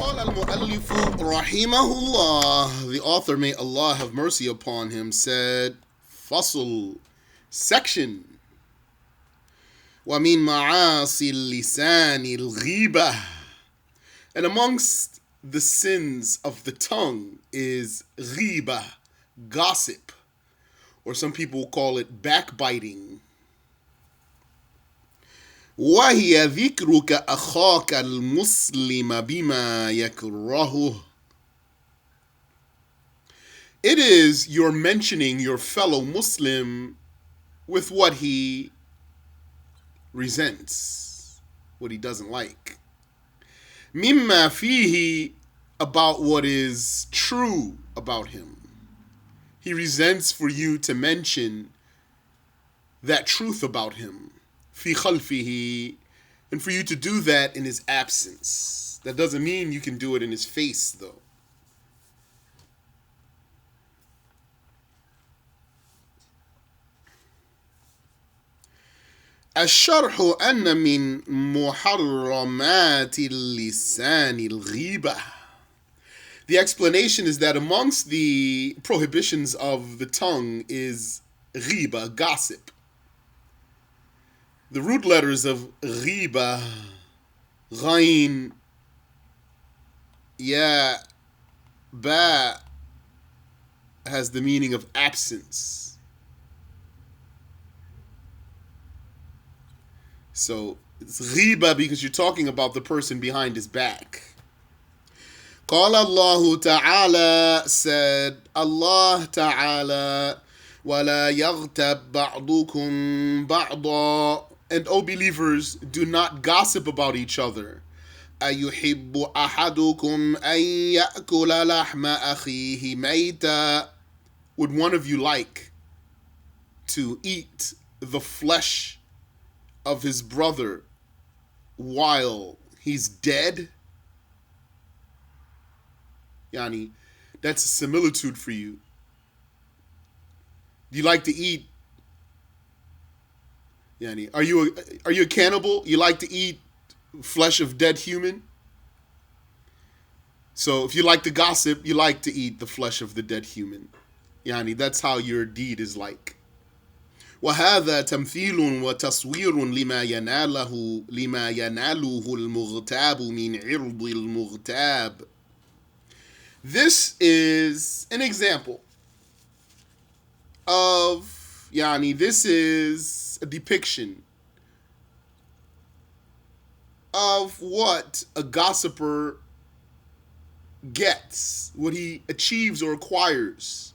قال المؤلف رحمه الله, the author, may Allah have mercy upon him, said, فصل, section, ومن معاصي اللسان الغيبة, and amongst the sins of the tongue is ghiba, gossip, or some people call it backbiting. وهي ذكرك أخاك المسلم بما يكرهه. It is your mentioning your fellow Muslim with what he resents, what he doesn't like. مما فيه, about what is true about him. He resents for you to mention that truth about him. في خلفه, and for you to do that in his absence. That doesn't mean you can do it in his face, though. الشرح أن من محرمات اللسان الغيبة. The explanation is that amongst the prohibitions of the tongue is ghiba, gossip. The root letters of ghiba, ghain, ya, ba, has the meaning of absence. So it's ghiba because you're talking about the person behind his back. قال الله تعالى, said Allah Ta'ala, وَلَا يَغْتَبْ بَعْضُكُمْ بَعْضًا, and O believers, do not gossip about each other. أَيُحِبُّ أَحَدُكُمْ أَن يَأْكُلَ لَحْمَ أَخِيهِ مَيْتًا, would one of you like to eat the flesh of his brother while he's dead? Yani, that's a similitude for you. Do you like to eat? Yani, are you a cannibal? You like to eat flesh of dead human? So if you like to gossip, you like to eat the flesh of the dead human. Yani, that's how your deed is like. وهذا تمثيل وتصوير لما يناله المغتاب من عرض المغتاب. This is an example of, this is a depiction of what a gossiper gets, what he achieves or acquires,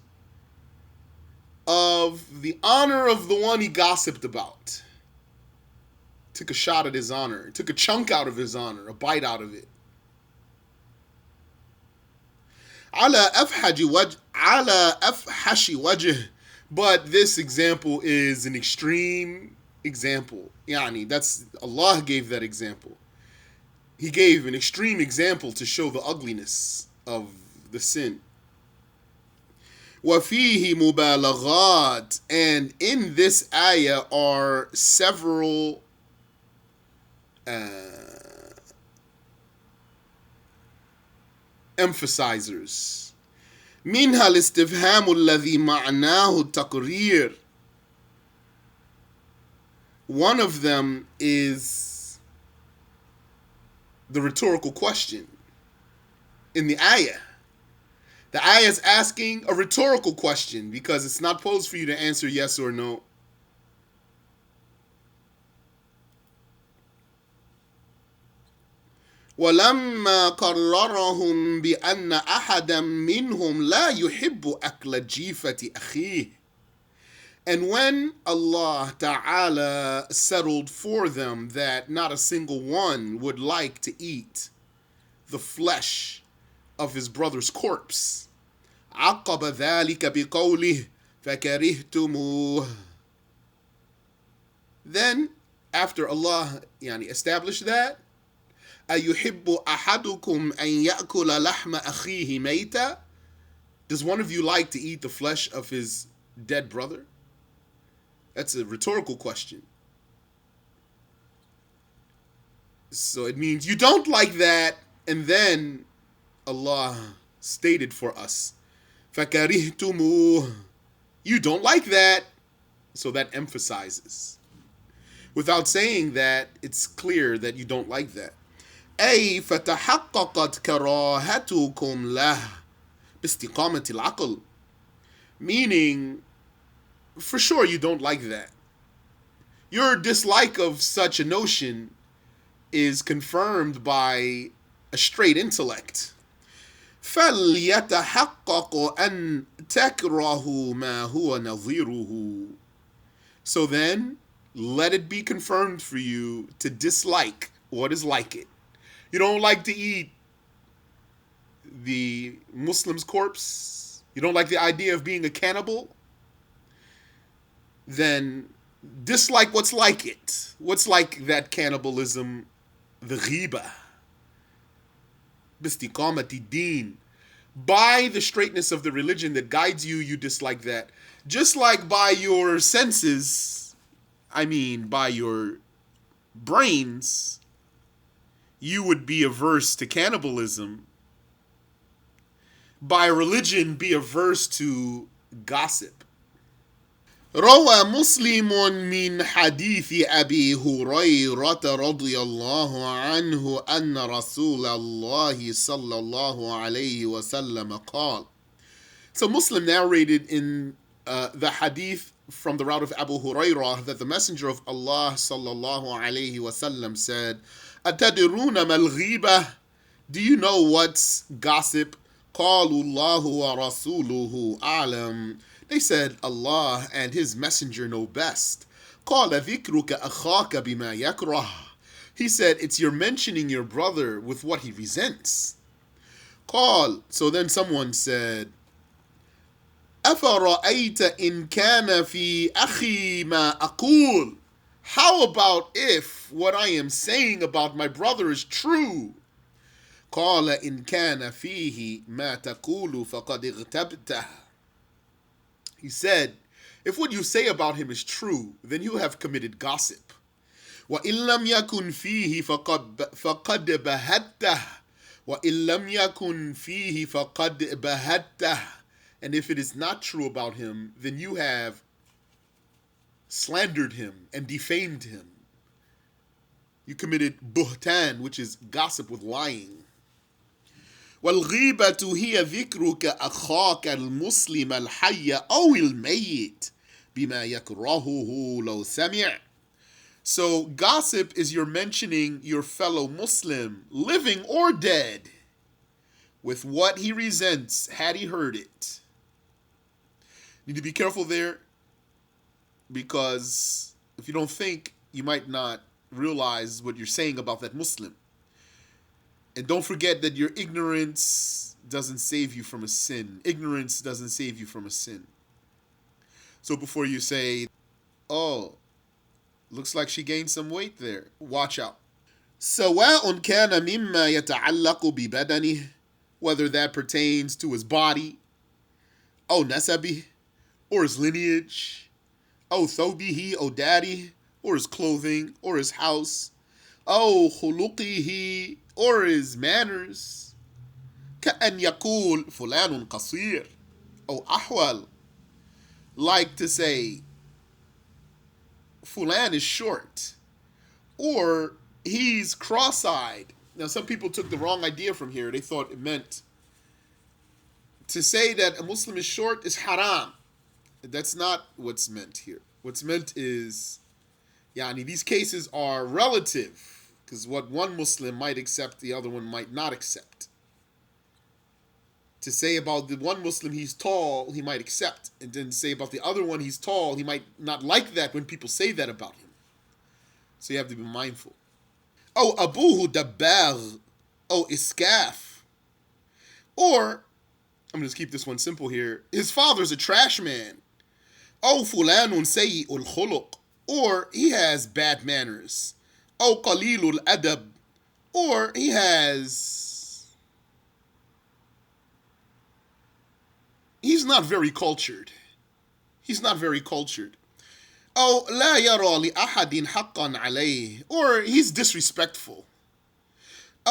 of the honor of the one he gossiped about. Took a shot at his honor, took a chunk out of his honor, a bite out of it. على أفحش وجه, but this example is an extreme example. That's, Allah gave that example. He gave an extreme example to show the ugliness of the sin. وَفِيهِ مُبَالَغَاتٍ, and in this ayah are several emphasizers. منها الاستفهام الذي معناه التقرير. One of them is the rhetorical question in the ayah. The ayah is asking a rhetorical question because it's not posed for you to answer yes or no. ولما قررهم بأن أحدا منهم لا يحب أكل جيفة أخيه. And when Allah Ta'ala settled for them that not a single one would like to eat the flesh of his brother's corpse, عقب ذلك بقوله فكرهتموه. Then, after Allah established that, أَيُحِبُّ أَحَدُكُمْ أَن يَأْكُلَ لَحْمَ أَخِيهِ مَيْتًا, does one of you like to eat the flesh of his dead brother? That's a rhetorical question. So it means you don't like that, and then Allah stated for us, فَكَرِهْتُمُوهُ. You don't like that. So that emphasizes. Without saying that, it's clear that you don't like that. أي فتحققت كراهتكم له باستقامة العقل. Meaning, for sure you don't like that. Your dislike of such a notion is confirmed by a straight intellect. فَلْيَتَحَقَّقُ أَن تَكْرَهُ مَا هُوَ نَظِيرُهُ. So then, let it be confirmed for you to dislike what is like it. You don't like to eat the Muslim's corpse? You don't like the idea of being a cannibal? Then dislike what's like it. What's like that cannibalism? The ghiba. Bistiqamati deen. By the straightness of the religion that guides you, you dislike that. Just like by your senses, by your brains, you would be averse to cannibalism. By religion, be averse to gossip. روى مسلم من حديث أبي هريرة رضي الله عنه أن رسول الله صلى الله عليه وسلم قال. So Muslim narrated in the hadith from the route of Abu Hurairah that the Messenger of Allah sallallahu alayhi wasallam said, أتدرون ما الغيبة? Do you know what's gossip? قالوا الله ورسوله أعلم. They said, Allah and His Messenger know best. قال ذكرك أخاك بما يكره. He said, it's your mentioning your brother with what he resents. قال, so then someone said, أفرأيت إن كان في أخي ما أقول? How about if what I am saying about my brother is true? قال إن كان فيه ما تقول فقد اغتبته. He said, if what you say about him is true, then you have committed gossip. وَإِن لَمْ يَكُنْ فِيهِ فَقَدْ بَهَتَّهُ. وَإِن لَمْ يَكُنْ فِيهِ فَقَدْ بَهَتَّهُ. And if it is not true about him, then you have slandered him and defamed him. You committed buhtan, which is gossip with lying. والغيبة هي ذكرك أخاك المسلم الحي أو الميت بما يكرهه لو سمع. So gossip is your mentioning your fellow Muslim, living or dead, with what he resents had he heard it. Need to be careful there, because if you don't think, you might not realize what you're saying about that Muslim. And don't forget that your ignorance doesn't save you from a sin. Ignorance doesn't save you from a sin. So before you say, oh, looks like she gained some weight there, watch out. سواء كان مما يتعلق ببدنه, whether that pertains to his body, أو نسبه, or his lineage, أو ثوبه, أو daddy, or his clothing, or his house, أو خلقه, or his manners. كأن يقول فلان قصير أو أحول. Like to say, Fulan is short, or he's cross-eyed. Now some people took the wrong idea from here. They thought it meant to say that a Muslim is short is haram. That's not what's meant here. What's meant is, these cases are relative, because what one Muslim might accept, the other one might not accept. To say about the one Muslim he's tall, he might accept. And then to say about the other one he's tall, he might not like that when people say that about him. So you have to be mindful. Oh, abuhu dabagh. Oh, iskaf. Or, I'm going to keep this one simple here, his father's a trash man. Oh, fulanun sayyi'ul khuluq. Or he has bad manners. Oh, qalilul adab. Or he's not very cultured. He's not very cultured. Oh, لا يرى لأحد حقا عليه. Or he's disrespectful.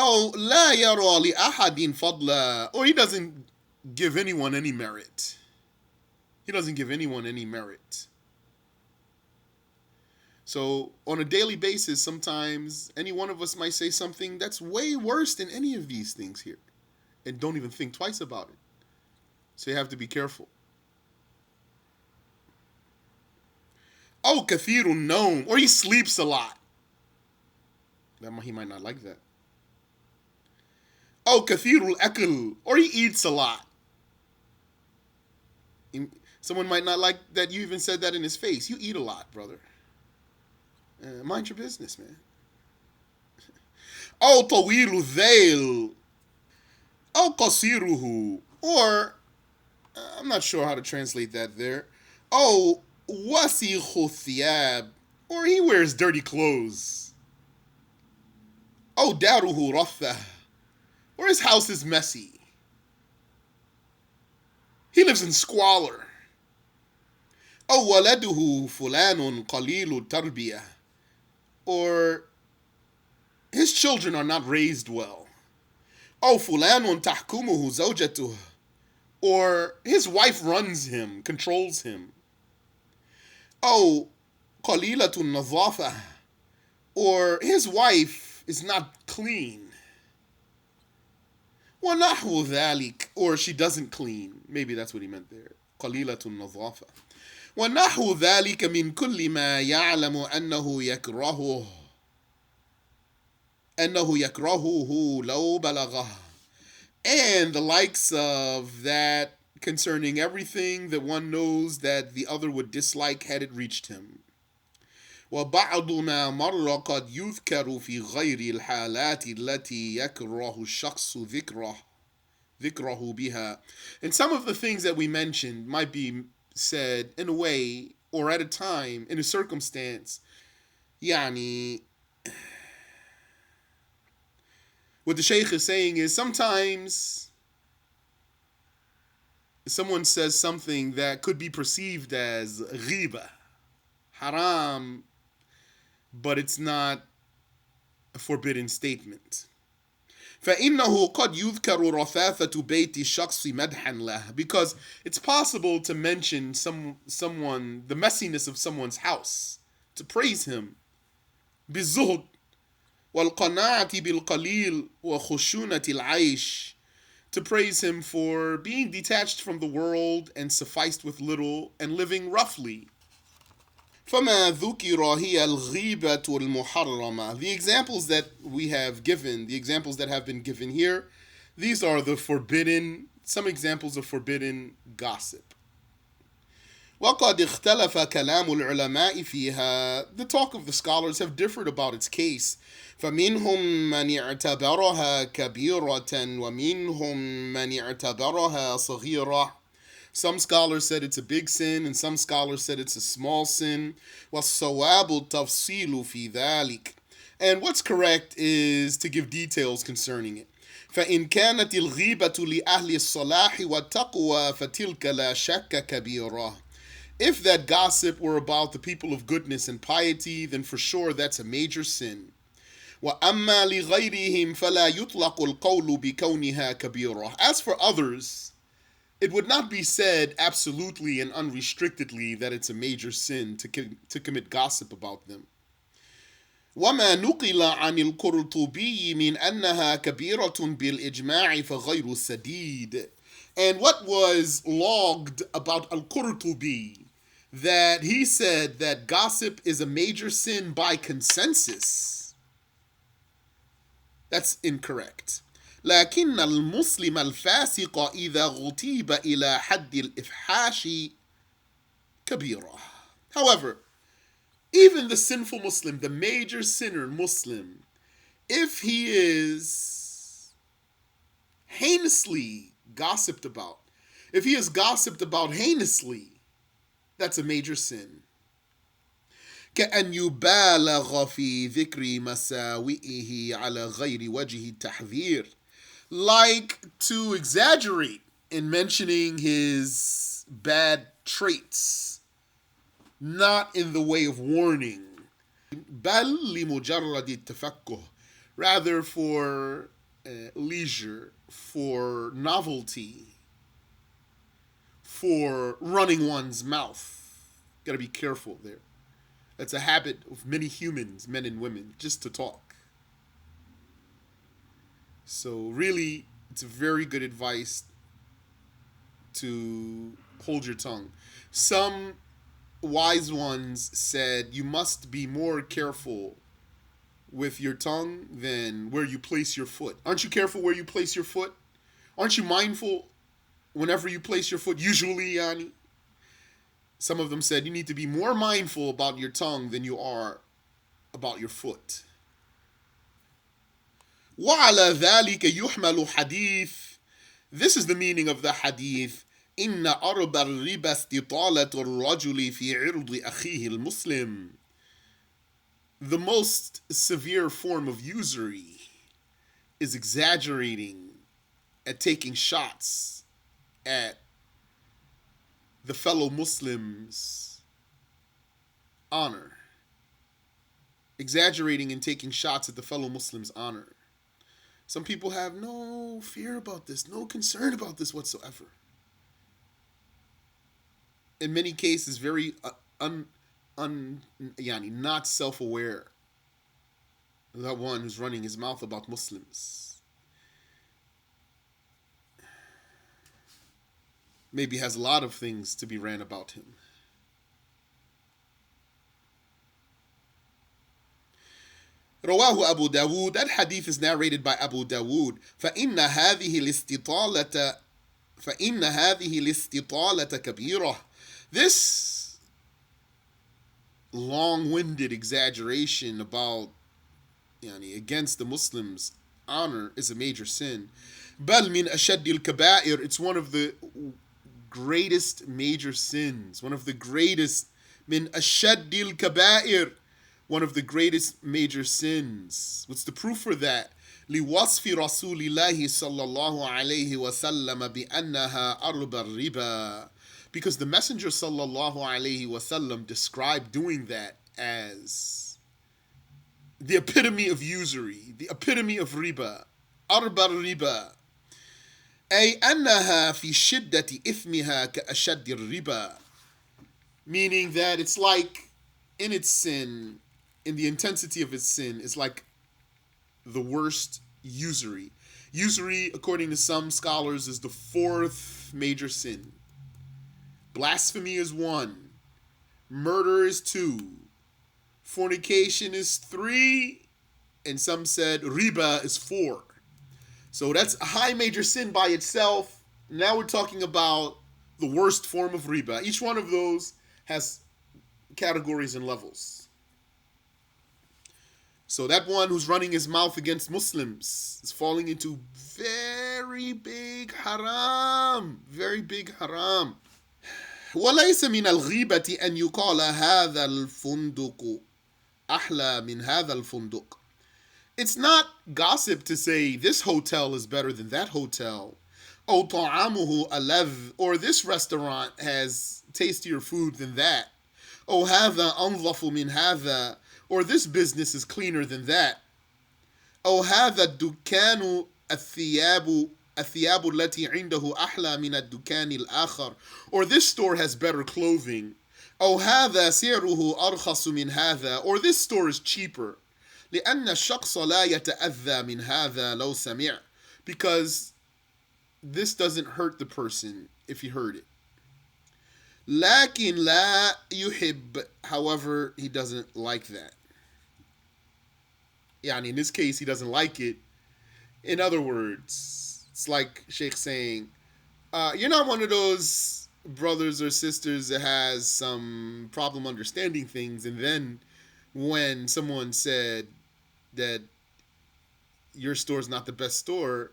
Oh, لا يرى لأحد فضلا, or he doesn't give anyone any merit. He doesn't give anyone any merit. So on a daily basis, sometimes any one of us might say something that's way worse than any of these things here, and don't even think twice about it. So you have to be careful. Oh, kathirun noam, or he sleeps a lot. He might not like that. Oh, kathirul akl, or he eats a lot. Someone might not like that you even said that in his face. You eat a lot, brother. Mind your business, man. Oh, tawilu dhail. Oh, qasiruhu. Or, I'm not sure how to translate that there. Oh, wasikhu thiyab. Or he wears dirty clothes. Oh, daruhu ratha. Or his house is messy. He lives in squalor. Oh, waladuhu fulanun qalilu tarbiyah. Or his children are not raised well. Oh, fulanun tahkumuhu zawjatuh. Or his wife runs him, controls him. Oh, qalilatun nadhafa. Or his wife is not clean. وَنَحْوُ ذَلِكَ, or she doesn't clean. Maybe that's what he meant there. قَلِيلَةُ النَّظَافَةِ وَنَحْوُ ذَلِكَ مِنْ كُلِّ مَا يَعْلَمُ أَنَّهُ يَكْرَهُهُ لَوْ بَلَغَهُ. And the likes of that concerning everything that one knows that the other would dislike had it reached him. وبعض ما مر قد يذكر في غير الحالات التي يكره الشخص ذكره بها. And some of the things that we mentioned might be said in a way or at a time, in a circumstance. يعني, what the Shaykh is saying is sometimes someone says something that could be perceived as ghiba, haram, but it's not a forbidden statement. فإنه قد يذكر رثاثة بيت الشخص مدحا له, because it's possible to mention someone, the messiness of someone's house, to praise him. بالزهد والقناعة بالقليل وخشونة العيش, to praise him for being detached from the world and sufficed with little and living roughly. فما ذكر هي الغيبة المحرمة. The examples that we have given, the examples that have been given here, these are the forbidden, some examples of forbidden gossip. وقد اختلف كلام العلماء فيها. The talk of the scholars have differed about its case. فمنهم من اعتبرها كبيرة ومنهم من اعتبرها صغيرة. Some scholars said it's a big sin, and some scholars said it's a small sin. وَالصَّوَابُ التَّفْصِيلُ فِي ذَلِكَ. And what's correct is to give details concerning it. فَإِنْ كَانَتِ الْغِيبَةُ لِأَهْلِ الصَّلَاحِ وَالتَّقْوَى فَتِلْكَ لَا شَكَّ كَبِيرًا. If that gossip were about the people of goodness and piety, then for sure that's a major sin. وَأَمَّا لِغَيْرِهِمْ فَلَا يُطْلَقُ الْقَوْلُ بِكَوْنِهَا كَبِيرًا. As for others, it would not be said absolutely and unrestrictedly that it's a major sin to commit gossip about them. وما نقل عن القرطبي من أنها كبيرة بالإجماع فغير سديد. And what was logged about Al-Qurtubi, that he said that gossip is a major sin by consensus, that's incorrect. لكن المسلم الفاسق إذا غتيب إلى حد الإفحاش كبيرة. However, even the sinful Muslim, the major sinner Muslim, if he is heinously gossiped about, if he is gossiped about heinously, that's a major sin. كأن يبالغ في ذكر مساوئه على غير وجه التحذير. Like to exaggerate in mentioning his bad traits, not in the way of warning. بل لمجرد التفكه, rather for leisure, for novelty, for running one's mouth. Got to be careful there. That's a habit of many humans, men and women, just to talk. So really, it's a very good advice to hold your tongue. Some wise ones said you must be more careful with your tongue than where you place your foot. Aren't you careful where you place your foot? Aren't you mindful whenever you place your foot? Usually, Yani. Some of them said you need to be more mindful about your tongue than you are about your foot. وعلى ذلك يحمل حديث. This is the meaning of the hadith. إن أرب الربا استطالة الرجل في عرض أخيه المسلم. The most severe form of usury is exaggerating at taking shots at the fellow Muslim's honor. Exaggerating and taking shots at the fellow Muslim's honor. Some people have no fear about this, no concern about this whatsoever. In many cases, very not self-aware. That one who's running his mouth about Muslims. Maybe has a lot of things to be ran about him. رواه أبو داود. That hadith is narrated by Abu Dawood. فإن هذه الاستطالة كبيرة. This long-winded exaggeration about against the Muslims' honor is a major sin. بل من أشد الكبائر. It's one of the greatest major sins. One of the greatest من أشد الكبائر. One of the greatest major sins. What's the proof for that? لوصف رسول الله صلى الله عليه وسلم بأنها أرب الربا. Because the Messenger sallallahu alaihi wasallam described doing that as the epitome of usury, the epitome of riba, arba riba. أي أنها في شدة إثمها كأشد الربا. Meaning that it's like in its sin, in the intensity of its sin, is like the worst usury. Usury, according to some scholars, is the fourth major sin. Blasphemy is 1. Murder is 2. Fornication is 3. And some said riba is 4. So that's a high major sin by itself. Now we're talking about the worst form of riba. Each one of those has categories and levels. So that one who's running his mouth against Muslims is falling into very big haram. Very big haram. وليس من الغيبة أن يقال هذا الفندق أحلى من هذا الفندق. It's not gossip to say this hotel is better than that hotel. أو طعامه ألذ, or this restaurant has tastier food than that. أو هذا أنظف من هذا, or this business is cleaner than that. أو هذا الدكان الثياب التي عنده أحلى من الدكان الآخر, or this store has better clothing. أو هذا سعره أرخص من هذا, or this store is cheaper. لأن الشخص لا يتأذى من هذا لو سمع, because this doesn't hurt the person if he heard it. لكن لا يحب, however, he doesn't like that. In this case, he doesn't like it. In other words, it's like Sheikh saying, you're not one of those brothers or sisters that has some problem understanding things, and then when someone said that your store is not the best store,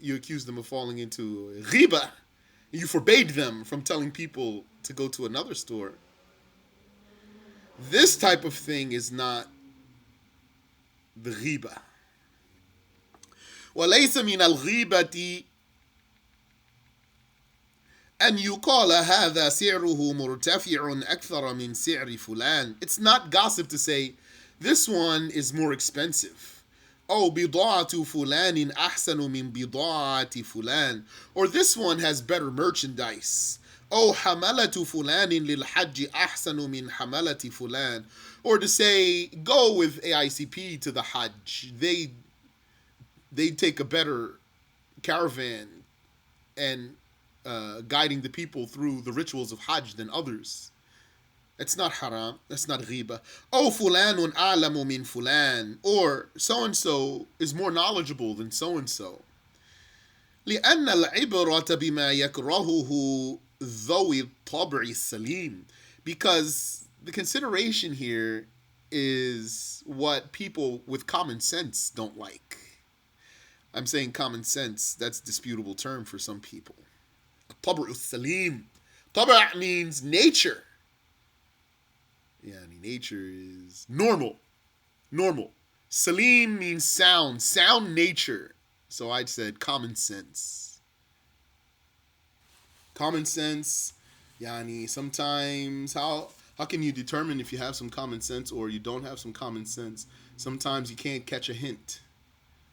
you accuse them of falling into riba. You forbade them from telling people to go to another store. This type of thing is not the riba. وليس من الغيبة أن يقال هذا سعره مرتفع أكثر من سعر فلان. It's not gossip to say This one is more expensive. Oh, بضاعة فلان أحسن من بضاعة فلان. Or this one has better merchandise. Oh, حملة فلان للحج أحسن من حملة فلان. Or to say, go with AICP to the Hajj. They take a better caravan and guiding the people through the rituals of Hajj than others. It's not haram. That's not ghiba. Oh, fulanun a'lamu min fulan. Or so-and-so is more knowledgeable than so-and-so. لأن العبرة بما يكرهه ذوي الطبع السليم. Because the consideration here is what people with common sense don't like. I'm saying common sense, that's a disputable term for some people. الطبع السليم. طبع means nature. Yani nature is normal. Normal. Salim means sound. Sound nature. So I said common sense. Common sense. Yani sometimes how can you determine if you have some common sense or you don't have some common sense? Sometimes you can't catch a hint.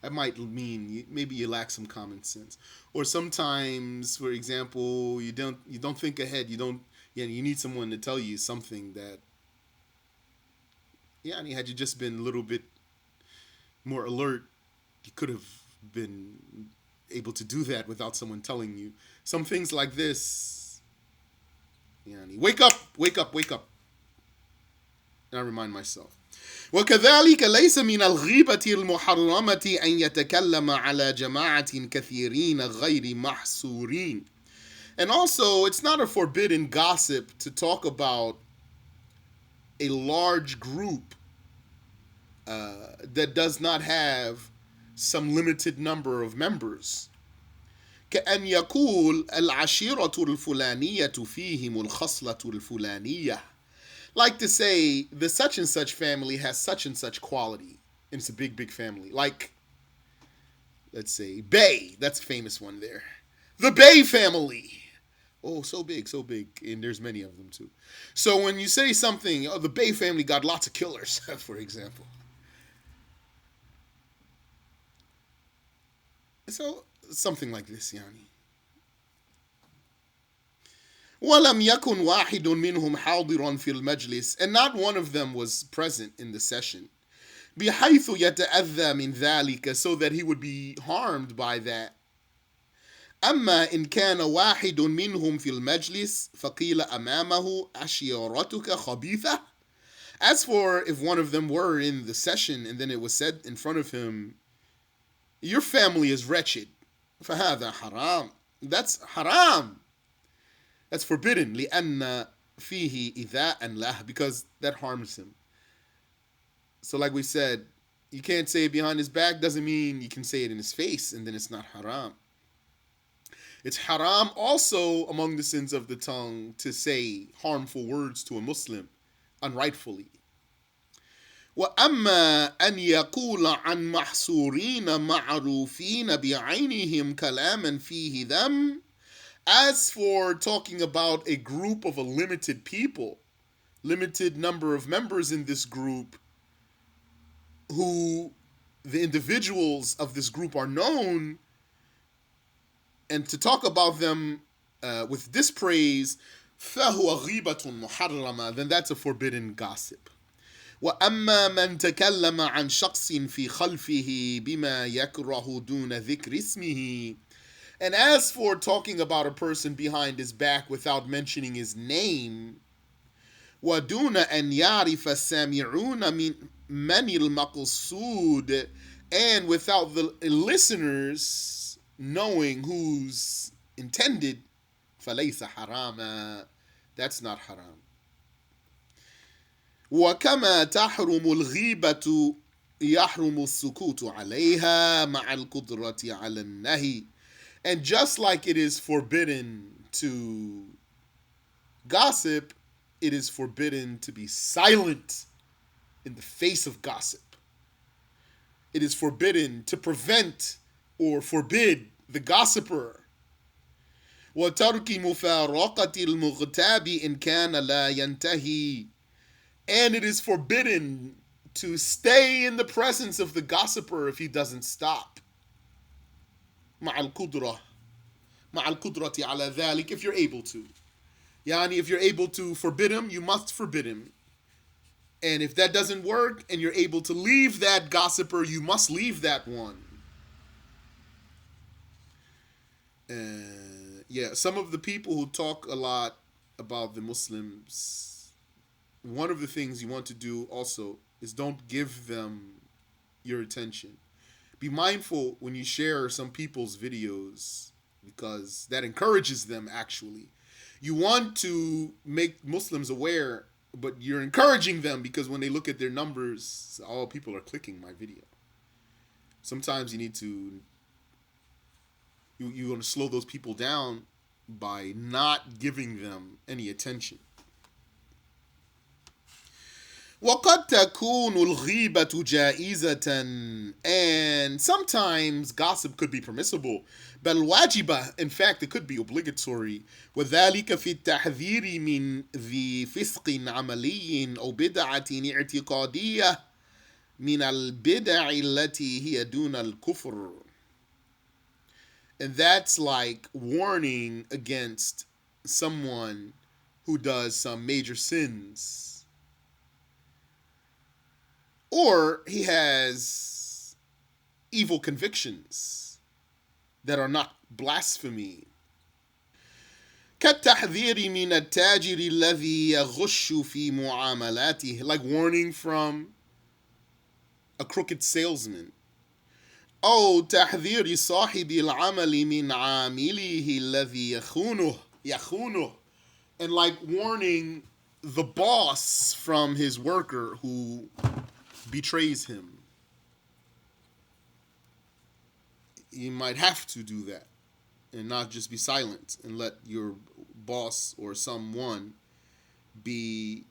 That might mean maybe you lack some common sense. Or sometimes, for example, you don't think ahead. You need someone to tell you something that had you just been a little bit more alert, you could have been able to do that without someone telling you. Some things like this, wake up, wake up, wake up. And I remind myself. وكذلك ليس من الغيبة المحرمة أن يتكلم على جماعة كثيرين غير محصورين. And also, it's not a forbidden gossip to talk about a large group that does not have some limited number of members. كأن يقول العشيرة الفلانية فيهم الخصلة الفلانية. Like to say, the such and such family has such and such quality. And it's a big, big family. Like, let's say, Bay. That's a famous one there. The Bay family. Oh, so big, so big. And there's many of them too. So when you say something, oh, the Bay family got lots of killers, for example. So, something like this, yani. وَلَمْ يَكُنْ وَاحِدٌ مِّنْهُمْ حَاضِرًا فِي الْمَجْلِسِ. And not one of them was present in the session. بِحَيْثُ يَتَأَذَّى مِنْ ذَلِكَ. So that he would be harmed by that. أما إن كان واحد منهم في المجلس فقيل أمامه أشيرتك خبيثة. As for if one of them were in the session and then it was said in front of him, your family is wretched. فهذا حرام. That's haram. That's forbidden. لأن فيه إيذاء له. Because that harms him. So like we said, you can't say it behind his back doesn't mean you can say it in his face and then it's not haram. It's haram also among the sins of the tongue to say harmful words to a Muslim unrightfully. وَأَمَّا أَنْ يَقُولَ عَنْ مَحْصُورِينَ مَعْرُوفِينَ بِعَيْنِهِمْ كَلَامًا فِيهِ ذَمٌّ. As for talking about a group of a limited people, limited number of members in this group, who the individuals of this group are known, and to talk about them with dispraise, فَهُوَ غِيبَةٌ مُحَرَّمَةٌ. Then that's a forbidden gossip. وَأَمَّا مَنْ تَكَلَّمَ عَنْ شَخْصٍ فِي خَلْفِهِ بِمَا يَكْرَهُ دُونَ ذِكْرِ اسْمِهِ. And as for talking about a person behind his back without mentioning his name, وَدُونَ أَنْ يَعْرِفَ السَّامِعُونَ مَنِ الْمَقْصُودِ. And without the listeners knowing who's intended, فَلَيْسَ حَرَامًا. That's not haram. وَكَمَا تَحْرُمُ الْغِيبَةُ يَحْرُمُ السُّكُوتُ عَلَيْهَا مَعَ الْقُدْرَةِ عَلَى النَّهِي. And just like it is forbidden to gossip, it is forbidden to be silent in the face of gossip. It is forbidden to prevent or forbid the gossiper. وَتَرْكِ مُفَارَقَةِ الْمُغْتَابِ إِنْ كَانَ لَا يَنْتَهِي. And it is forbidden to stay in the presence of the gossiper if he doesn't stop. مع القدرة مع القدرة على ذلك, if you're able to. Yani, if you're able to forbid him, you must forbid him. And if that doesn't work and you're able to leave that gossiper, you must leave that one. Yeah, some of the people who talk a lot about the Muslims, one of the things you want to do also is don't give them your attention. Be mindful when you share some people's videos, because that encourages them actually. You want to make Muslims aware, but you're encouraging them because when they look at their numbers, all people are clicking my video. Sometimes you need to you want to slow those people down by not giving them any attention. وَقَدْ تَكُونُ الْغِيبَةُ جَائِزَةً, and sometimes gossip could be permissible. بل واجبة, in fact it could be obligatory. وذلك في التحذير من ذي فسق عملي أو بدعة اعتقادية من البدع التي هي دون الكفر. And that's like warning against someone who does some major sins, or he has evil convictions that are not blasphemy. كالتحذير من التاجر الذي يغش في معاملاته, like warning from a crooked salesman. أو تحذير صاحب العمل من عامله الذي يخونه, and like warning the boss from his worker who betrays him. You might have to do that and not just be silent and let your boss or someone be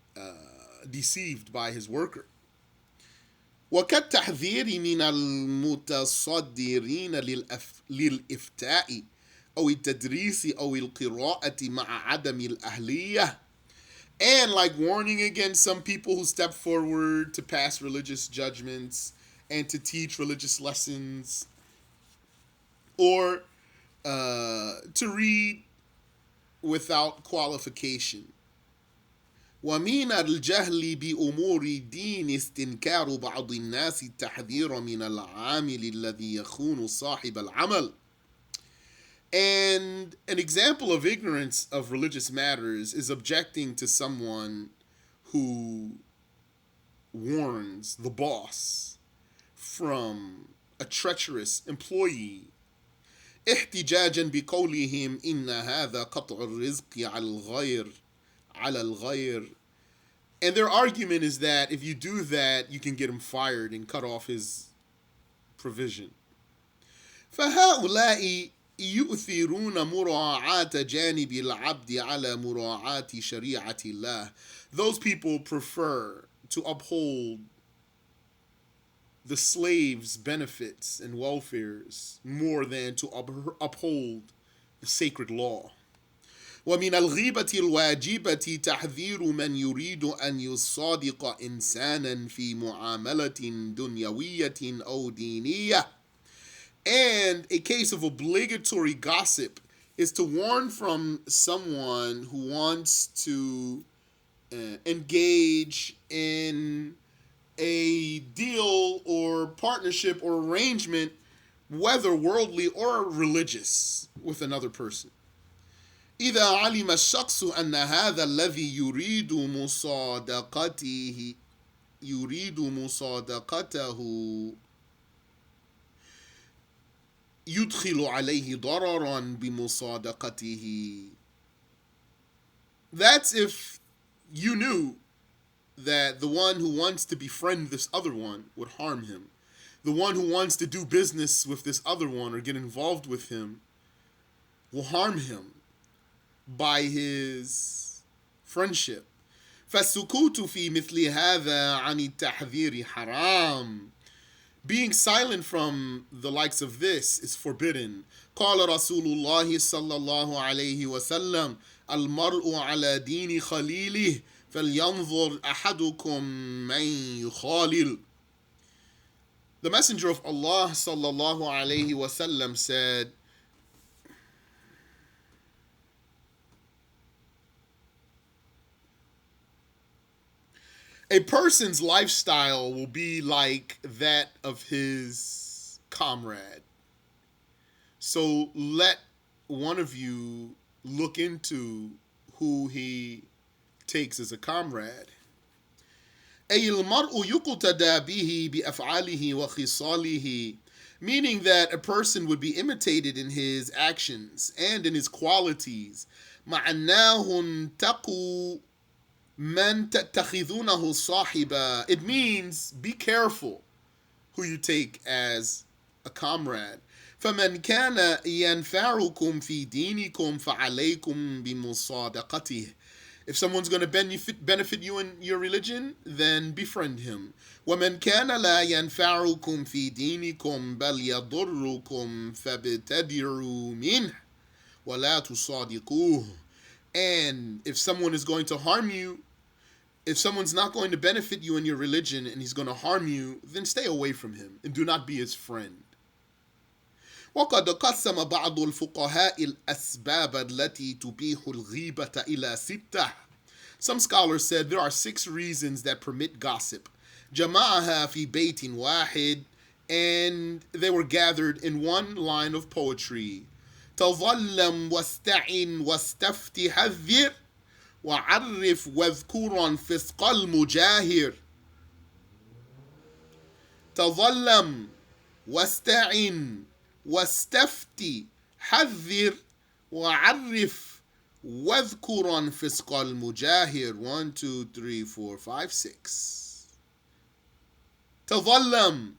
deceived by his worker. وكالتحذير من المتصدرين للإفتاء أو التدريس أو القراءة مع عدم الأهلية, and like warning against some people who step forward to pass religious judgments and to teach religious lessons, or to read without qualification. ومن الجهل بأمور الدين استنكار بعض الناس التحذير من العامل الذي يخون صاحب العمل. And an example of ignorance of religious matters is objecting to someone who warns the boss from a treacherous employee. احتجاجا بقولهم إن هذا قطع الرزق على الغير. And their argument is that if you do that, you can get him fired and cut off his provision. فهؤلاء يؤثرون مراعاة جانب العبد على مراعاة شريعة الله. Those people prefer to uphold the slave's benefits and welfares more than to uphold the sacred law. ومن الغيبة الواجبة تحذير من يريد أن يصادق إنسانا في معاملة دنيوية أو دينية. And a case of obligatory gossip is to warn from someone who wants to engage in a deal or partnership or arrangement, whether worldly or religious, with another person. إذا علم الشخص أن هذا الذي يريد مصادقته يدخل عليه ضررا بمصادقته. That's if you knew that the one who wants to befriend this other one would harm him. The one who wants to do business with this other one or get involved with him will harm him by his friendship. فالسكوت في مثل هذا عن التحذير حرام. Being silent from the likes of this is forbidden. قال رسول الله صلى الله عليه وسلم المرء على دين خليله فَلْيَنْظُرْ أَحَدُكُمْ مَنْ يُخَالِلُ. The Messenger of Allah sallallahu alayhi wasallam said, a person's lifestyle will be like that of his comrade. So let one of you look into who he takes as a comrade. أي المرء يقتدى به بأفعاله وخصاله, meaning that a person would be imitated in his actions and in his qualities. معناه تقوا من تتخذونه صاحبا. It means be careful who you take as a comrade. فمن كان ينفعكم في دينكم فعليكم بمصادقته. If someone's going to benefit you in your religion, then befriend him. وَمَنْ كَانَ لَا يَنْفَعُكُمْ فِي دِينِكُمْ بَلْ يَضُرُّكُمْ فَابْتَدِعُوا مِنْهُ وَلَا تُصَادِقُوهُ. And if someone is going to harm you, if someone's not going to benefit you in your religion and he's going to harm you, then stay away from him and do not be his friend. وقد قسم بعض الفقهاء الأسباب التي تبيح الغيبة إلى 6. Some scholars said there are 6 reasons that permit gossip. جمعها في بيت واحد, and they were gathered in one line of poetry. تظلم واستعن واستفت حذر وعرف واذكر فسق المجاهر. تظلم واستعن واستفتي حذر وعرف واذكرا فسق المجاهر. 1 2 3 4 5 6. تظلم,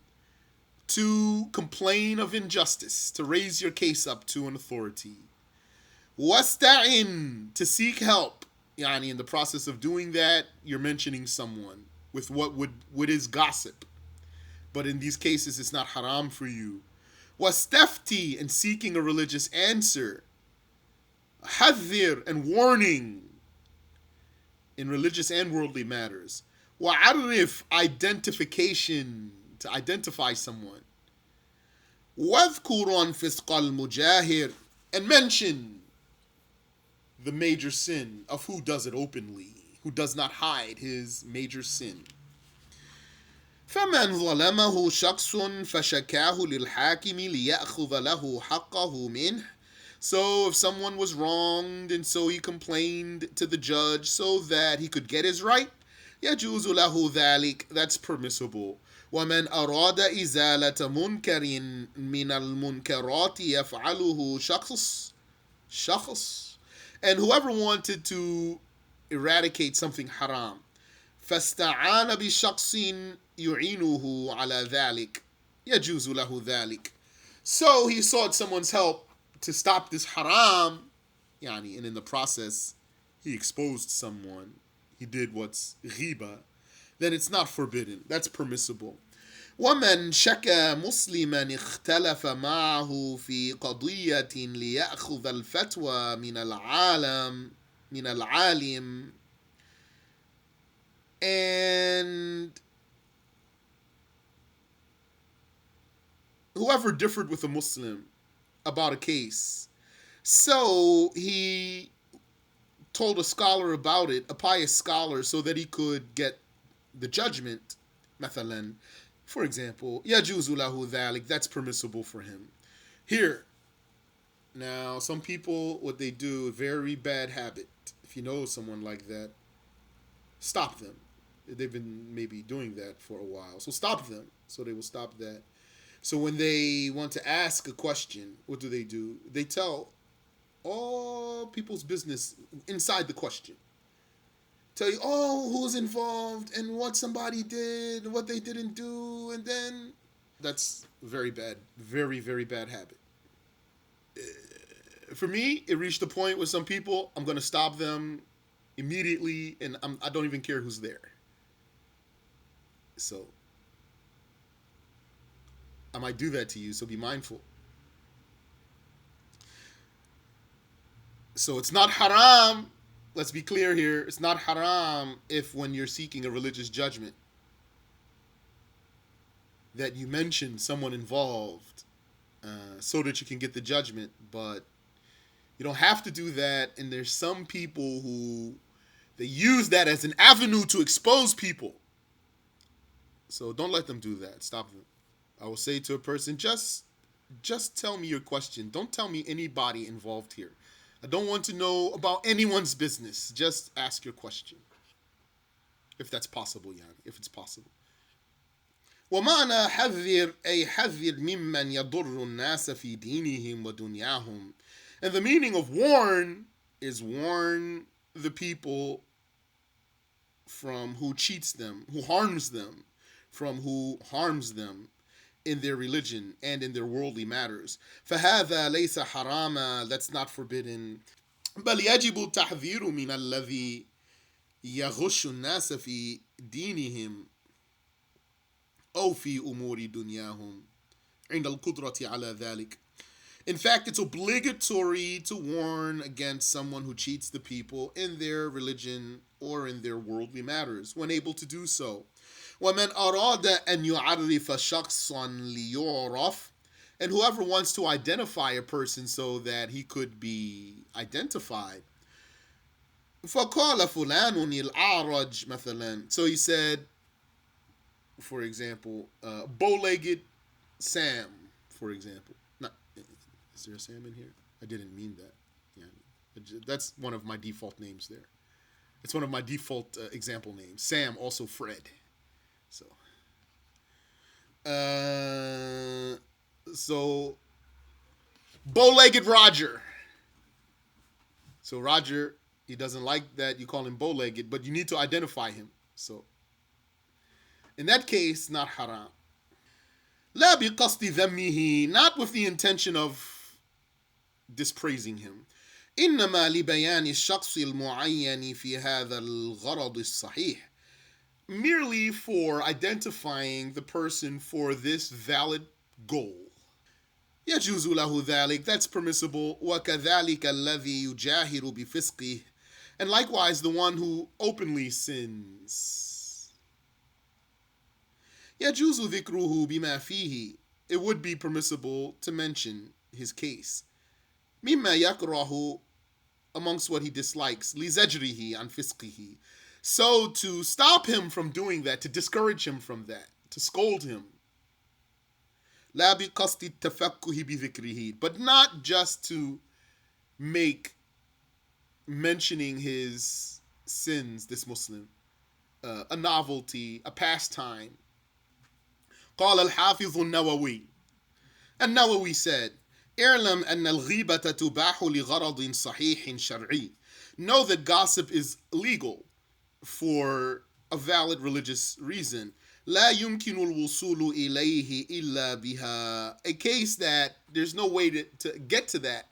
to complain of injustice, to raise your case up to an authority. واستعن, to seek help. Yani in the process of doing that, you're mentioning someone with what is gossip. But in these cases, it's not haram for you. Wastafti, and seeking a religious answer. Hadhir, and warning in religious and worldly matters. Wa'arif, identification, to identify someone. Wadhkuran fisqal mujahir, and mention the major sin of who does it openly, who does not hide his major sin. فمن ظلمه شخص فشكاه للحاكم ليأخذ له حقه منه. So if someone was wronged and so he complained to the judge so that he could get his right, يجوز له ذلك, that's permissible. ومن أراد إزالة منكر من المنكرات يفعله شخص. And whoever wanted to eradicate something haram, فاستعان بشخص يعينه على ذلك يجوز له ذلك. So he sought someone's help to stop this haram, yani, and in the process he exposed someone, he did what's ghiba, then it's not forbidden, that's permissible. ومن شكى مسلما اختلف معه في قضية ليأخذ الفتوى من العالم. And whoever differed with a Muslim about a case, so he told a scholar about it, a pious scholar, so that he could get the judgment, مثلا, for example, يجوز له ذلك, that's permissible for him. Here, now, some people, what they do, very bad habit. If you know someone like that, stop them. They've been maybe doing that for a while. So stop them. So they will stop that. So when they want to ask a question, what do? They tell all people's business inside the question. Tell you, who's involved and what somebody did and what they didn't do. And then that's very bad. Very, very bad habit. For me, it reached a point with some people, I'm going to stop them immediately, and I don't even care who's there. So I might do that to you, so be mindful. So it's not haram let's be clear here. It's not haram if when you're seeking a religious judgment that you mention someone involved so that you can get the judgment, but you don't have to do that. And there's some people who they use that as an avenue to expose people. So don't let them do that. Stop them. I will say to a person, just tell me your question. Don't tell me anybody involved here. I don't want to know about anyone's business. Just ask your question. If that's possible, yani. If it's possible. ومعنى حذر أي حذر ممن يضر الناس في دينهم ودنياهم. And the meaning of warn is warn the people from who cheats them, who harms them, from who harms them in their religion and in their worldly matters. فهذا ليس حراما, that's not forbidden. بل يجب التحذير من الذي يغش الناس في دينهم أو في أمور دنياهم عند القدرة على ذلك. In fact, it's obligatory to warn against someone who cheats the people in their religion or in their worldly matters when able to do so. وَمَنْ أَرَادَ أَنْ يُعَرِّفَ شَخْصًا لِيُعْرَفْ. And whoever wants to identify a person so that he could be identified. فَقَالَ فُلَانٌ الْأَعْرَجْ مثلا. So he said, for example, bow-legged Sam, for example. Not, is there a Sam in here? I didn't mean that. Yeah, that's one of my default names there. It's one of my default example names. Sam, also Fred. So, so bow-legged Roger. So Roger, he doesn't like that you call him bow-legged, but you need to identify him. So in that case, not haram. لا بقصد ذمه, not with the intention of dispraising him. إنما لبيان الشخص المعين في هذا الغرض الصحيح. Merely for identifying the person for this valid goal. يجوز له ذلك, that's permissible. وكذلك الذي يجاهر بفسقه, and likewise the one who openly sins. يجوز ذكره بما فيه, it would be permissible to mention his case. مما يكره, amongst what he dislikes. لزجره عن فسقه, so to stop him from doing that, to discourage him from that, to scold him. لا بقصد التفكه بذكره, but not just to make mentioning his sins, this Muslim, a novelty, a pastime. قال الحافظ النووي. النووي said, اعلم أن الغيبة تباح لغرض صحيح شرعي. Know that gossip is legal for a valid religious reason. لا يمكن الوصول إليه إلا بها. A case that there's no way to get to that.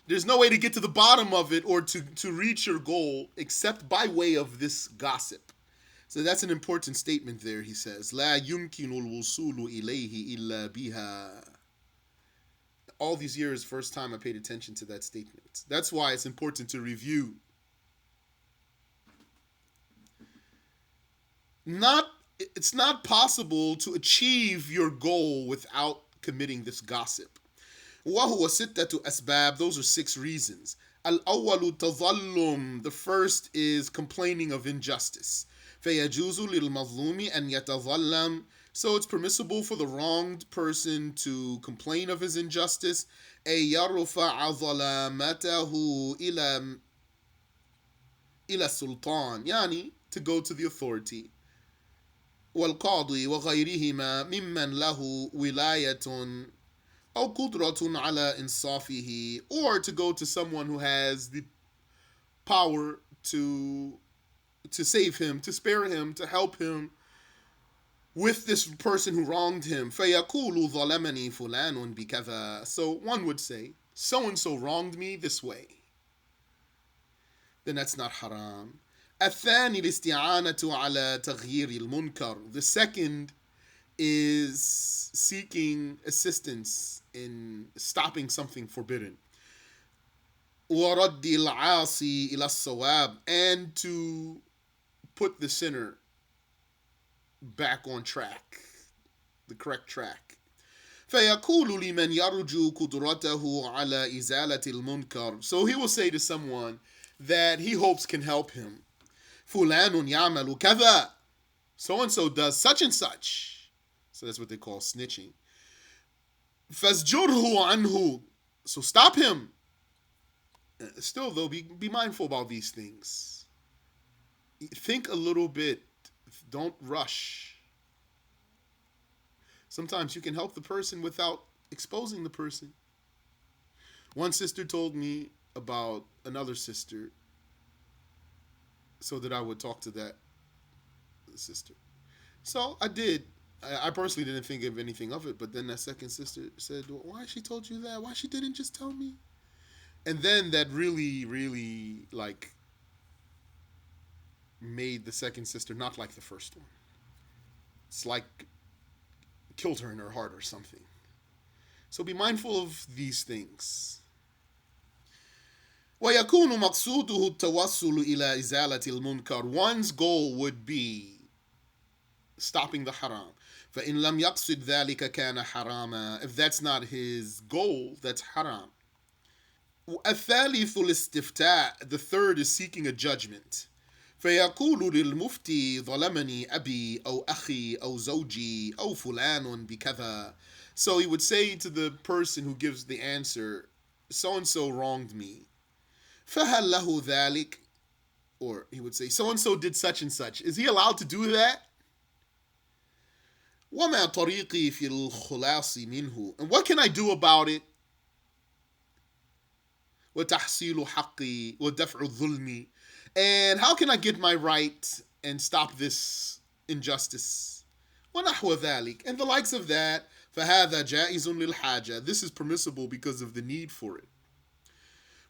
There's no way to get to the bottom of it or to reach your goal except by way of this gossip. So that's an important statement there, he says. لا يمكن الوصول إليه إلا بها. All these years, first time I paid attention to that statement. That's why it's important to review. It's not possible to achieve your goal without committing this gossip. وهو ستة أسباب, those are 6 reasons. الأول تظلم, the first is complaining of injustice. فيجوز للمظلوم أن يتظلم, so it's permissible for the wronged person to complain of his injustice. أي يرفع ظلامته إلى السلطان, يعني to go to the authority. والقاضي وغيرهما ممن له ولاية أو قدرة على إنصافه, or to go to someone who has the power to save him, to spare him, to help him with this person who wronged him. فيقول ظلمني فلان بكذا, so one would say, so and so wronged me this way. Then that's not haram. الثاني الاستعانة على تغيير المنكر. The second is seeking assistance in stopping something forbidden. وَرَدِّ الْعَاصِي إِلَى الصَّوَابِ, and to put the sinner back on track, the correct track. فيقول لمن يرجو قدرته على إزالة المنكر. So he will say to someone that he hopes can help him. فلان يعمل كذا. So and so does such and such. So that's what they call snitching. فَاسْجُرْهُ عَنْهُ. So stop him. Still though, be mindful about these things. Think a little bit. Don't rush. Sometimes you can help the person without exposing the person. One sister told me about another sister so that I would talk to that sister. So I did. I personally didn't think of anything of it, but then that second sister said, well, why she told you that? Why she didn't just tell me? And then that really, really like made the second sister not like the first one. It's like killed her in her heart or something. So be mindful of these things. ويكون مقصوده التوصل إلى إزالة المنكر. One's goal would be stopping the haram. فإن لم يقصد ذلك كان حراما. If that's not his goal, that's haram. الثالث الاستفتاء. The third is seeking a judgment. فيقول للمفتي ظلمني أبي أو أخي أو زوجي أو فلان بكذا. So he would say to the person who gives the answer, so and so wronged me. فهل له ذلك? Or he would say, so and so did such and such. Is he allowed to do that? وما طريقي في الخلاص منه. And what can I do about it? وتحصيل حقي ودفع الظلم. And how can I get my right and stop this injustice? ونحو ذلك. And the likes of that. فهذا جائز للحاجة. This is permissible because of the need for it.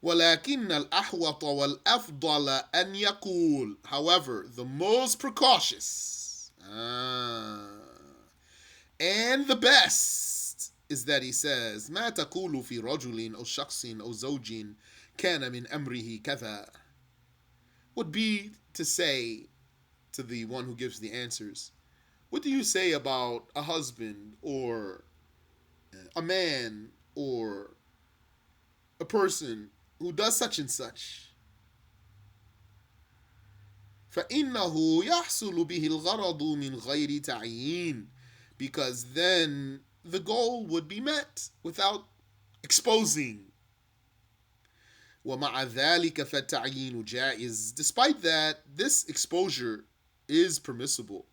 ولكن الأحوط والأفضل أن يقول. However, the most precautious and the best is that he says ما تقول في رجل أو شخص أو زوج كان من أمره كذا. Would be to say to the one who gives the answers, what do you say about a husband or a man or a person who does such and such? فإنه يحصل به الغرض من غير تعيين. Because then the goal would be met without exposing. ومع ذلك فالتعيين جائز. Despite that, this exposure is permissible.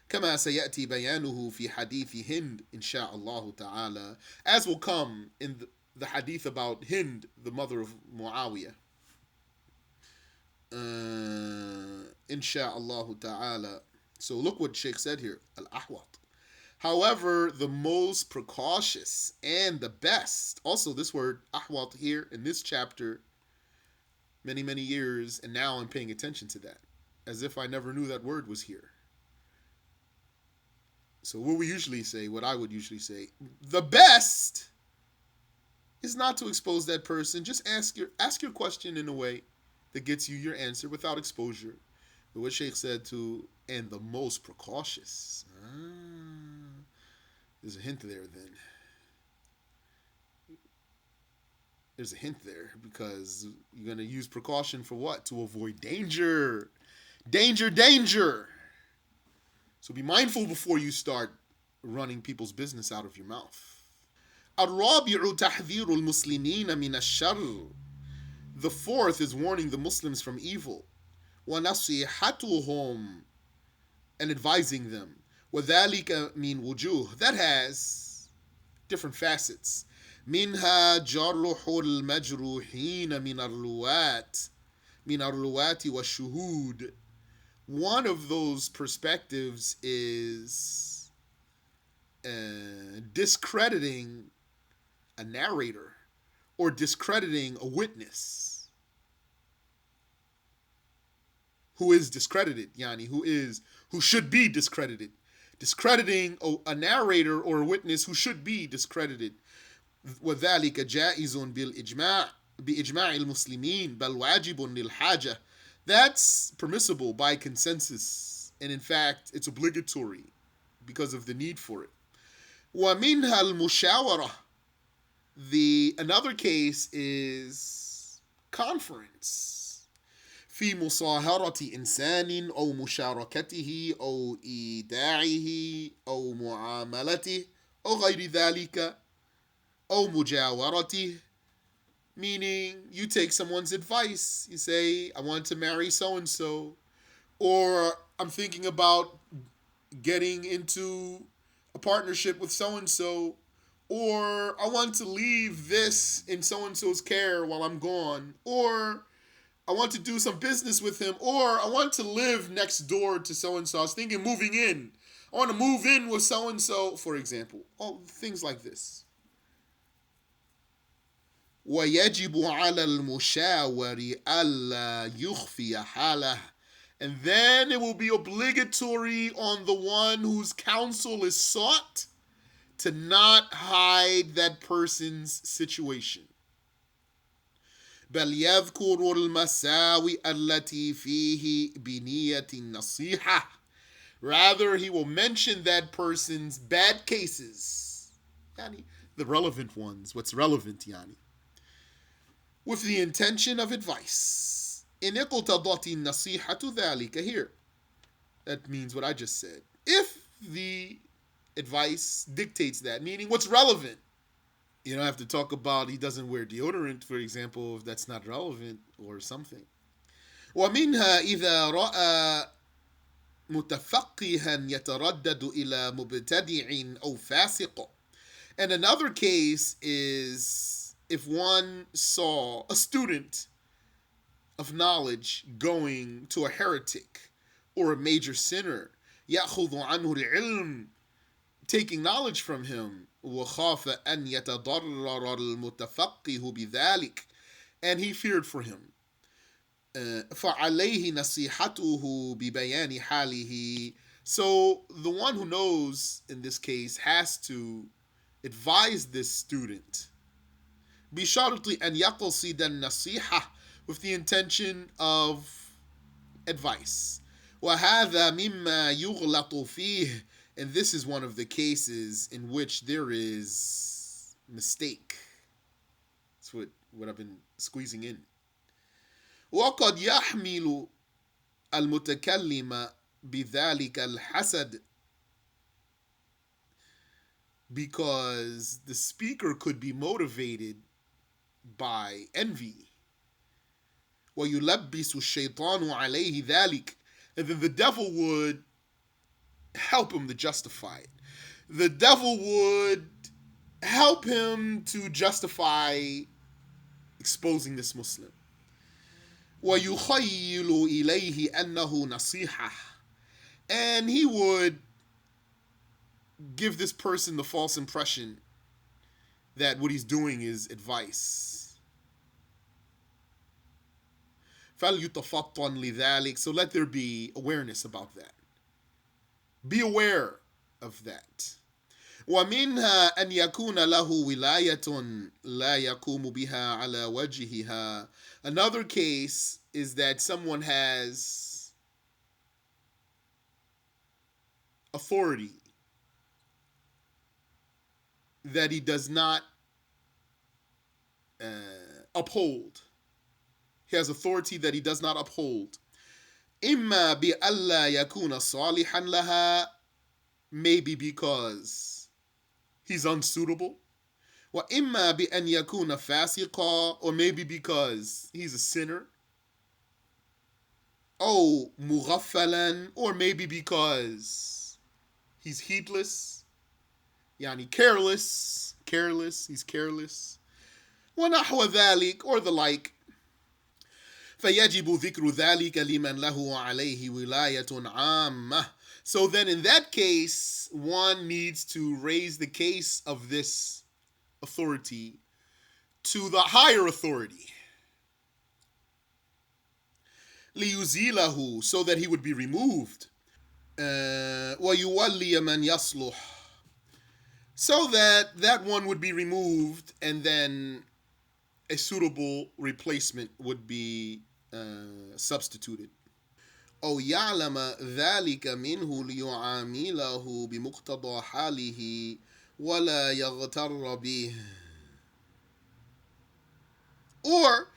كما سيأتي بيانه في حديث هند إن شاء الله تعالى, as will come in the hadith about Hind, the mother of Muawiyah. Insha'Allah ta'ala. So look what Sheikh said here. Al-Ahwat. However, the most precautious and the best. Also, this word ahwat here in this chapter, many, many years, and now I'm paying attention to that. As if I never knew that word was here. So what we usually say, what I would usually say, the best is not to expose that person. Just ask your question in a way that gets you your answer without exposure. But what Sheikh said to, and the most precautious. There's a hint there then. There's a hint there because you're going to use precaution for what? To avoid danger. Danger, danger. So be mindful before you start running people's business out of your mouth. الرابع تحذير المسلمين من الشر. The fourth is warning the Muslims from evil. وَنَصِيحَتُهُمْ, and advising them. وَذَلِكَ مِنْ وُجُوهٍ, that has different facets. مِنْهَا جَرْحُ الْمَجْرُوحِينَ مِنَ الرُّوَاةِ وَالشُّهُودِ. One of those perspectives is discrediting a narrator or discrediting a witness who is discredited, who should be discredited. Discrediting a narrator or a witness who should be discredited. وَذَلِكَ جَائِزٌ بِالْإِجْمَاعِ. بإجماع المسلمين بل واجب للحاجة. That's permissible by consensus, and in fact it's obligatory because of the need for it. ومنها المشاورة. The another case is conference في مصاهرة إنسان أو مشاركته أو إيداعه أو معاملته أو غير ذلك أو مجاورته. Meaning, you take someone's advice. You say, I want to marry so and so, or I'm thinking about getting into a partnership with so and so, or I want to leave this in so and so's care while I'm gone, or I want to do some business with him, or I want to live next door to so and so. I was thinking moving in. I want to move in with so and so, for example. All things like this. ويجب على المشاور ألا يخفي حاله. And then it will be obligatory on the one whose counsel is sought to not hide that person's situation. بل يذكر المساوئ التي فيه بنية النصيحة. Rather, he will mention that person's bad cases. Yani, the relevant ones. What's relevant, Yani? With the intention of advice. إن اقتضت النصيحة ذلك. Here, that means what I just said. If the advice dictates that, meaning what's relevant. You don't have to talk about he doesn't wear deodorant, for example, if that's not relevant or something. ومنها إذا رأى متفقها يتردد إلى مبتدع أو فاسق. And another case is if one saw a student of knowledge going to a heretic or a major sinner, يأخذ عنه العلم, taking knowledge from him, وخاف أن يتضرر المتفقه بذلك, and he feared for him. فعليه نصيحته ببيان حاله. So the one who knows in this case has to advise this student بشرط أن يقصد النصيحة, with the intention of advice. وهذا مما يغلط فيه, and this is one of the cases in which there is mistake. That's what I've been squeezing in. وقد يحمل المتكلم بذلك الحسد, because the speaker could be motivated by envy. ويلبس الشيطان عليه ذلك, and then the devil would help him to justify it. The devil would help him to justify exposing this Muslim. ويخيل إليه أنه نصيحة, and he would give this person the false impression that what he's doing is advice. فليتفطن لذلك, so let there be awareness about that. Be aware of that. ومنها أن يكون له ولاية لا يقوم بها على وجهها. Another case is that someone has authority that he does not uphold. He has authority that he does not uphold. إما بألا يكون صالحا لها, maybe because he's unsuitable. وإما بأن يكون فاسقا, or maybe because he's a sinner. أو مغفلا, or maybe because he's heedless. يعني careless, he's careless. ونحو ذلك, or the like. فيجب ذكر ذلك لمن له عليه ولاية عامة. So then in that case, one needs to raise the case of this authority to the higher authority. ليزيله, so that he would be removed. ويولي من يصلح, so that one would be removed, and then a suitable replacement would be substituted. أو يعلم ذلك منه ليعامله بمقتضى حاله ولا يغتر به. Or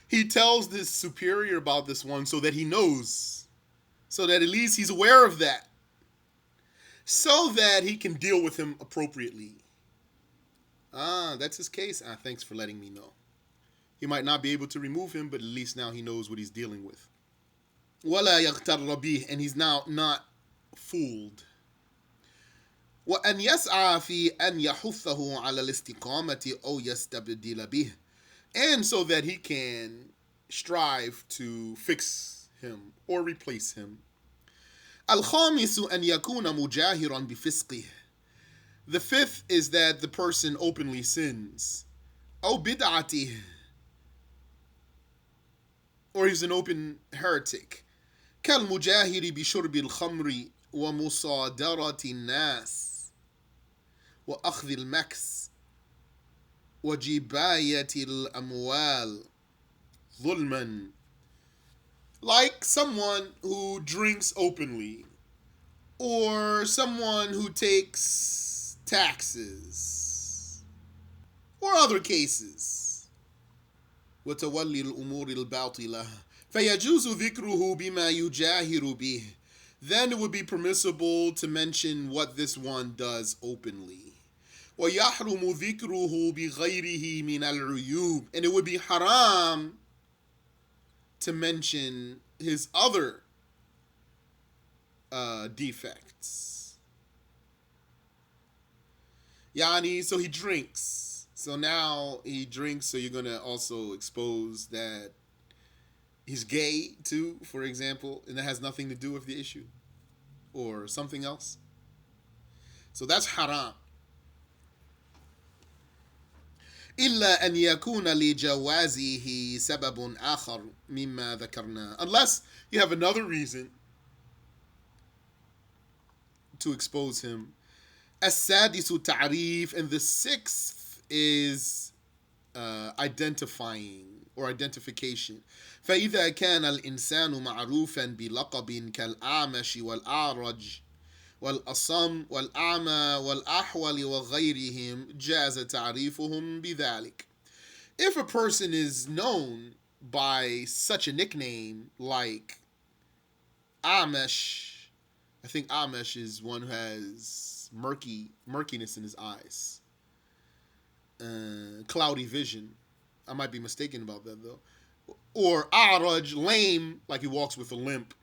he tells this superior about this one so that he knows, so that at least he's aware of that, so that he can deal with him appropriately. Ah, that's his case. Ah, thanks for letting me know. He might not be able to remove him, but at least now he knows what he's dealing with. ولا يغتر به, and he's now not fooled. وأن يسعى في أن يحثه على الاستقامة أو يستبدل به, and so that he can strive to fix him or replace him. الخامس أن يكون مجاهرا بفسقه. The fifth is that the person openly sins. أو بدعته, or he's an open heretic. كالمجاهر بشرب الخمر ومصادرة الناس وأخذ المكس وجباية الأموال ظلما. Like someone who drinks openly, or someone who takes taxes, or other cases. وتولي الأمور الباطلة فيجوز ذكره بما يجاهر به. Then it would be permissible to mention what this one does openly. ويحرم ذكره بغيره من العيوب, and it would be haram to mention his other defects. Yani, so he drinks. So now he drinks, so you're going to also expose that he's gay too, for example, and that has nothing to do with the issue or something else. So that's haram. إلا أن يكون لجوازه سبب آخر مما ذكرنا, unless you have another reason to expose him. السادس تعريف, and the sixth is identifying or identification. فإذا كان الإنسان معروفا بلقب كالأعمش والأعرج والأصم والأعمى والأحول وغيرهم جاز تعريفهم بذلك. If a person is known by such a nickname like Amish, I think Amish is one who has murkiness in his eyes, cloudy vision. I might be mistaken about that though. Or A'raj, lame, like he walks with a limp.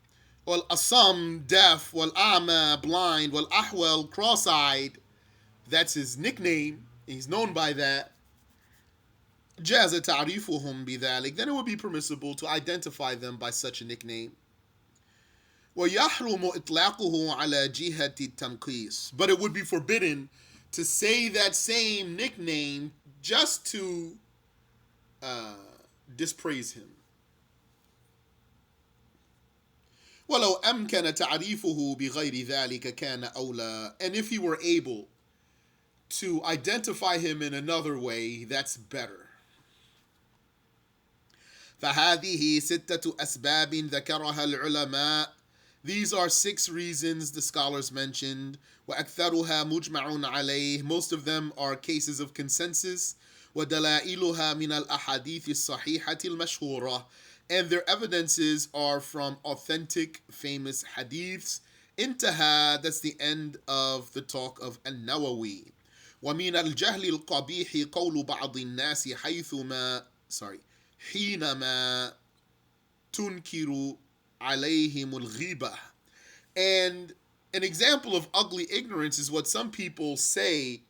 Well, Asam, deaf. Well, A'ma, blind. Well, Ahwal, cross-eyed. That's his nickname. He's known by that. Jaza ta'rifuhum bidhalik. Then it would be permissible to identify them by such a nickname. وَيَحْرُمُ إِطْلَاقُهُ عَلَى جِهَةِ التَّنْقِيصِ. But it would be forbidden to say that same nickname just to dispraise him. وَلَوْ أَمْكَنَ تَعْرِيفُهُ بِغَيْرِ ذَلِكَ كَانَ أَوْلَى. And if he were able to identify him in another way, that's better. فهذه ستة أسباب ذكرها العلماء. These are 6 reasons the scholars mentioned. وأكثرها مجمع عليه. Most of them are cases of consensus. ودلائلها من الأحاديث الصحيحة المشهورة. And their evidences are from authentic, famous hadiths. انتهى, that's the end of the talk of An-Nawawi. ومن الجهل القبيح قول بعض الناس حينما تنكر عليهم الغيبة. And an example of ugly ignorance is what some people say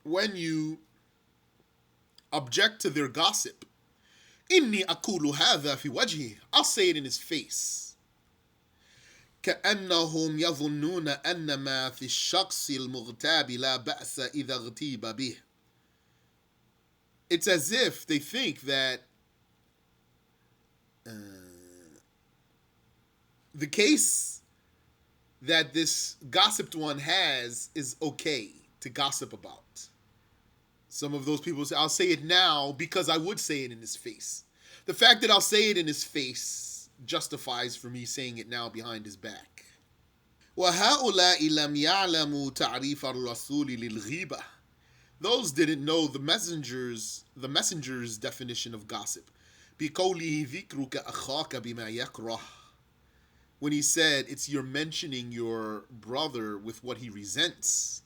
when you object to their gossip. إني أقول هذا في وجهه. I'll say it in his face. كأنهم يظنون أن ما في الشخص المغتاب لا بأس إذا اغتيب به. It's as if they think that the case that this gossiped one has is okay to gossip about. Some of those people say, I'll say it now because I would say it in his face. The fact that I'll say it in his face justifies for me saying it now behind his back. وَهَؤُلَاءِ لَمْ يَعْلَمُوا تَعْرِيفَ الرَّسُولِ لِلْغِيبَةِ. Those didn't know the messenger's definition of gossip. بِقَوْلِهِ ذِكْرُكَ أَخَاكَ بِمَا يَكْرَهُ. When he said, it's your mentioning your brother with what he resents.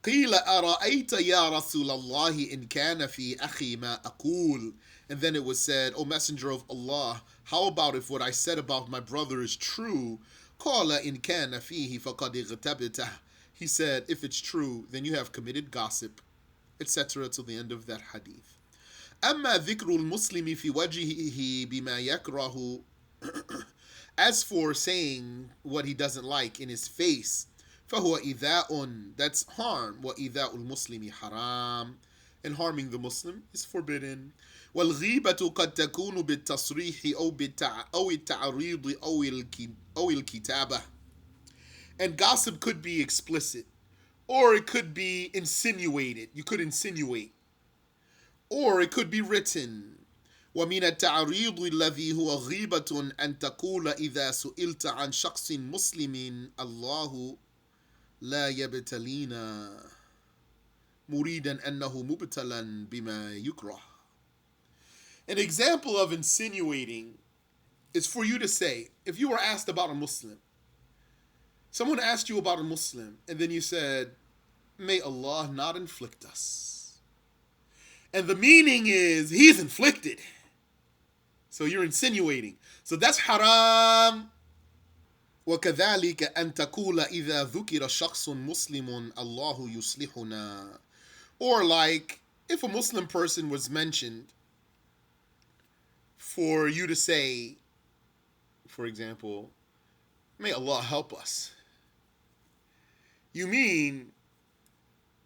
قِيلَ أَرَأَيْتَ يَا رَسُولَ اللَّهِ إِنْ كَانَ فِي أَخِي مَا أَقُولُ. And then it was said, O Messenger of Allah, how about if what I said about my brother is true? قَالَ إِنْ كَانَ فِيهِ فَقَدْ اغْتَبْتَهُ. He said, if it's true, then you have committed gossip, etc. till the end of that hadith. أما ذكر المسلم في وجهه بما يكره. As for saying what he doesn't like in his face, فهو إيذاء, that's harm. وإيذاء المسلم حرام, and harming the Muslim is forbidden. والغيبة قد تكون بالتصريح أو التعريض أو الكتابة. And gossip could be explicit, or it could be insinuated. You could insinuate. Or it could be written. ومن التعريض الذي هو غيبة أن تقول إذا سئلت عن شخص مسلم الله لا يبتلينا مريدا أنه مبتلا بما يكره. An example of insinuating is for you to say, if you were asked about a Muslim, someone asked you about a Muslim, and then you said, may Allah not inflict us. And the meaning is, he's inflicted. So you're insinuating. So that's haram. وكذلك أن تقول إذا ذكر شخص مسلم الله يصلحنا. Or like, if a Muslim person was mentioned, for you to say, for example, may Allah help us. You mean,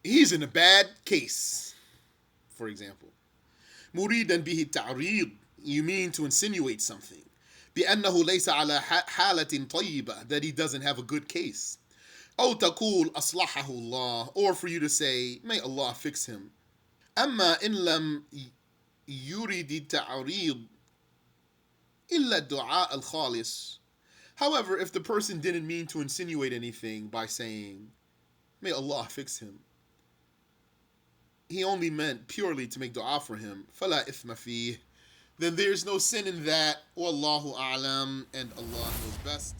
he's in a bad case, for example. مريدا به التعريض. You mean to insinuate something. بأنه ليس على حالة طيبة, that he doesn't have a good case. أو تقول أصلحه الله, or for you to say, may Allah fix him. أما إن لم يريد التعريض إلا الدعاء الخالص. However, if the person didn't mean to insinuate anything by saying, may Allah fix him, he only meant purely to make dua for him, فلا إثم فيه, then there's no sin in that. Wallahu a'lam, and Allah knows best.